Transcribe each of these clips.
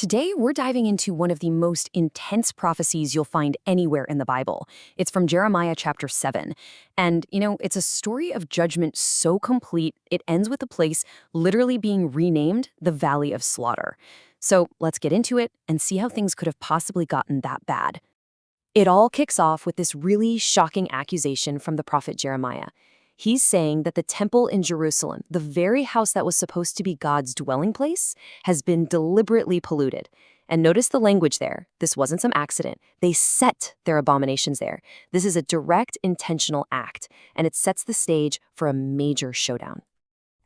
Today, we're diving into one of the most intense prophecies you'll find anywhere in the Bible. It's from Jeremiah chapter 7. And, it's a story of judgment so complete, it ends with the place literally being renamed the Valley of Slaughter. So let's get into it and see how things could have possibly gotten that bad. It all kicks off with this really shocking accusation from the prophet Jeremiah. He's saying that the temple in Jerusalem, the very house that was supposed to be God's dwelling place, has been deliberately polluted. And notice the language there. This wasn't some accident. They set their abominations there. This is a direct, intentional act, and it sets the stage for a major showdown.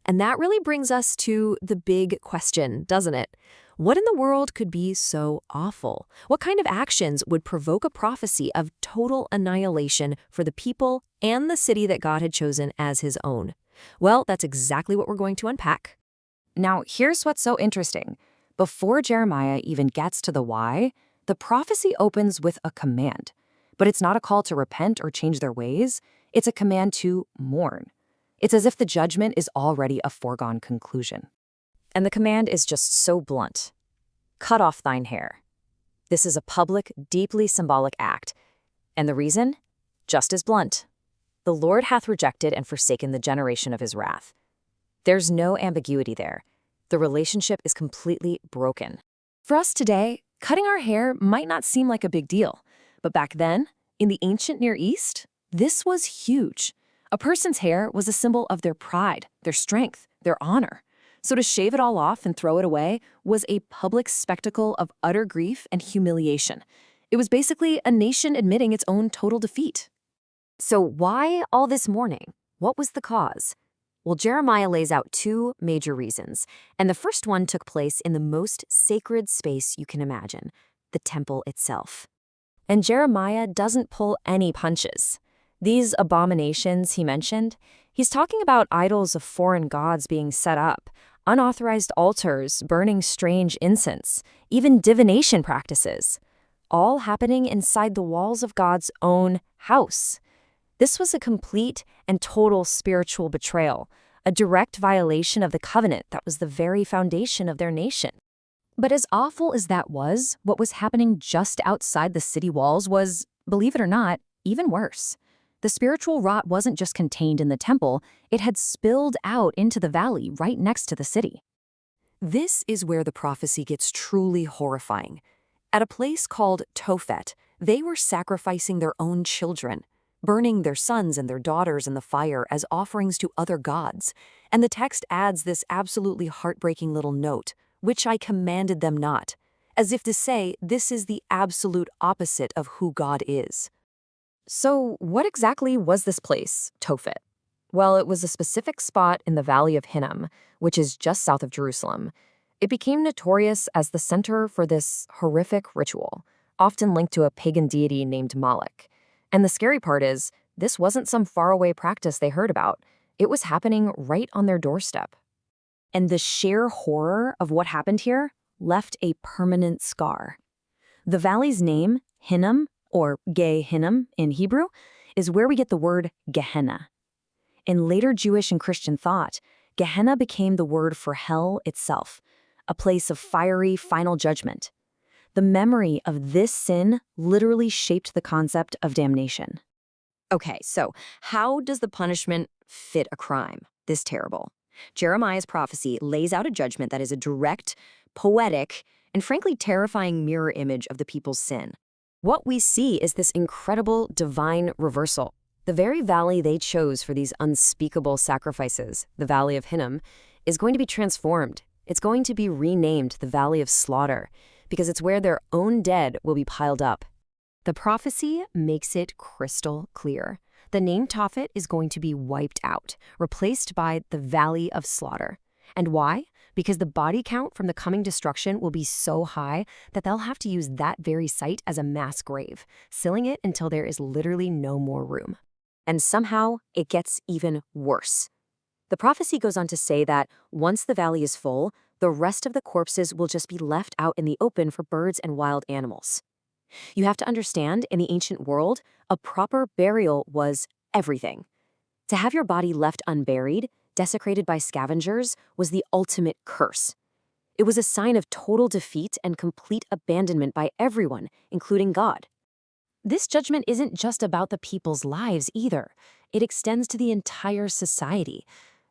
And that really brings us to the big question, doesn't it? What in the world could be so awful? What kind of actions would provoke a prophecy of total annihilation for the people and the city that God had chosen as his own? Well, that's exactly what we're going to unpack. Now, here's what's so interesting. Before Jeremiah even gets to the why, the prophecy opens with a command. But it's not a call to repent or change their ways. It's a command to mourn. It's as if the judgment is already a foregone conclusion. And the command is just so blunt. Cut off thine hair. This is a public, deeply symbolic act. And the reason? Just as blunt. The Lord hath rejected and forsaken the generation of his wrath. There's no ambiguity there. The relationship is completely broken. For us today, cutting our hair might not seem like a big deal. But back then, in the ancient Near East, this was huge. A person's hair was a symbol of their pride, their strength, their honor. So to shave it all off and throw it away was a public spectacle of utter grief and humiliation. It was basically a nation admitting its own total defeat. So why all this mourning? What was the cause? Well, Jeremiah lays out two major reasons, and the first one took place in the most sacred space you can imagine, the temple itself. And Jeremiah doesn't pull any punches. These abominations he mentioned, he's talking about idols of foreign gods being set up, unauthorized altars, burning strange incense, even divination practices, all happening inside the walls of God's own house. This was a complete and total spiritual betrayal, a direct violation of the covenant that was the very foundation of their nation. But as awful as that was, what was happening just outside the city walls was, believe it or not, even worse. The spiritual rot wasn't just contained in the temple, it had spilled out into the valley right next to the city. This is where the prophecy gets truly horrifying. At a place called Tophet, they were sacrificing their own children, burning their sons and their daughters in the fire as offerings to other gods. And the text adds this absolutely heartbreaking little note, which I commanded them not, as if to say this is the absolute opposite of who God is. So what exactly was this place, Tophet? Well, it was a specific spot in the Valley of Hinnom, which is just south of Jerusalem. It became notorious as the center for this horrific ritual, often linked to a pagan deity named Moloch. And the scary part is, this wasn't some faraway practice they heard about. It was happening right on their doorstep. And the sheer horror of what happened here left a permanent scar. The valley's name, Hinnom, or Gehinnom in Hebrew, is where we get the word Gehenna. In later Jewish and Christian thought, Gehenna became the word for hell itself, a place of fiery final judgment. The memory of this sin literally shaped the concept of damnation. Okay, so how does the punishment fit a crime this terrible? Jeremiah's prophecy lays out a judgment that is a direct, poetic, and frankly terrifying mirror image of the people's sin. What we see is this incredible divine reversal. The very valley they chose for these unspeakable sacrifices, the Valley of Hinnom, is going to be transformed. It's going to be renamed the Valley of Slaughter, because it's where their own dead will be piled up. The prophecy makes it crystal clear. The name Tophet is going to be wiped out, replaced by the Valley of Slaughter. And why? Because the body count from the coming destruction will be so high that they'll have to use that very site as a mass grave, sealing it until there is literally no more room. And somehow, it gets even worse. The prophecy goes on to say that once the valley is full, the rest of the corpses will just be left out in the open for birds and wild animals. You have to understand, in the ancient world, a proper burial was everything. To have your body left unburied, desecrated by scavengers, was the ultimate curse. It was a sign of total defeat and complete abandonment by everyone, including God. This judgment isn't just about the people's lives either. It extends to the entire society.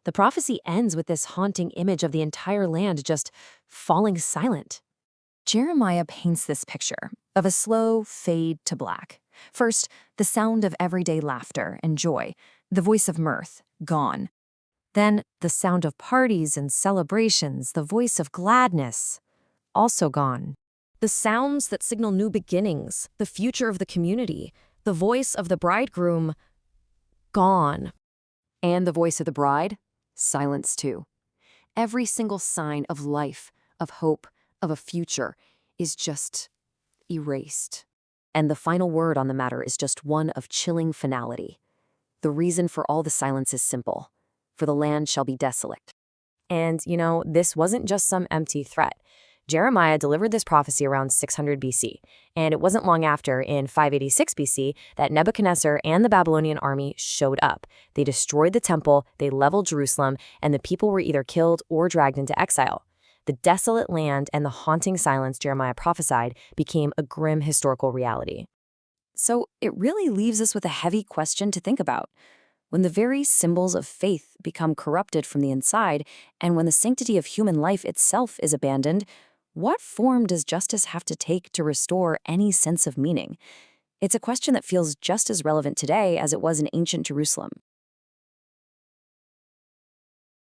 The prophecy ends with this haunting image of the entire land just falling silent. Jeremiah paints this picture of a slow fade to black. First, the sound of everyday laughter and joy, the voice of mirth, gone. Then, the sound of parties and celebrations, the voice of gladness, also gone. The sounds that signal new beginnings, the future of the community, the voice of the bridegroom, gone. And the voice of the bride? Silence too. Every single sign of life, of hope, of a future is just erased. And the final word on the matter is just one of chilling finality. The reason for all the silence is simple. For the land shall be desolate. And, this wasn't just some empty threat. Jeremiah delivered this prophecy around 600 BC, and it wasn't long after, in 586 BC, that Nebuchadnezzar and the Babylonian army showed up. They destroyed the temple, they leveled Jerusalem, and the people were either killed or dragged into exile. The desolate land and the haunting silence Jeremiah prophesied became a grim historical reality. So it really leaves us with a heavy question to think about. When the very symbols of faith become corrupted from the inside, and when the sanctity of human life itself is abandoned, what form does justice have to take to restore any sense of meaning? It's a question that feels just as relevant today as it was in ancient Jerusalem.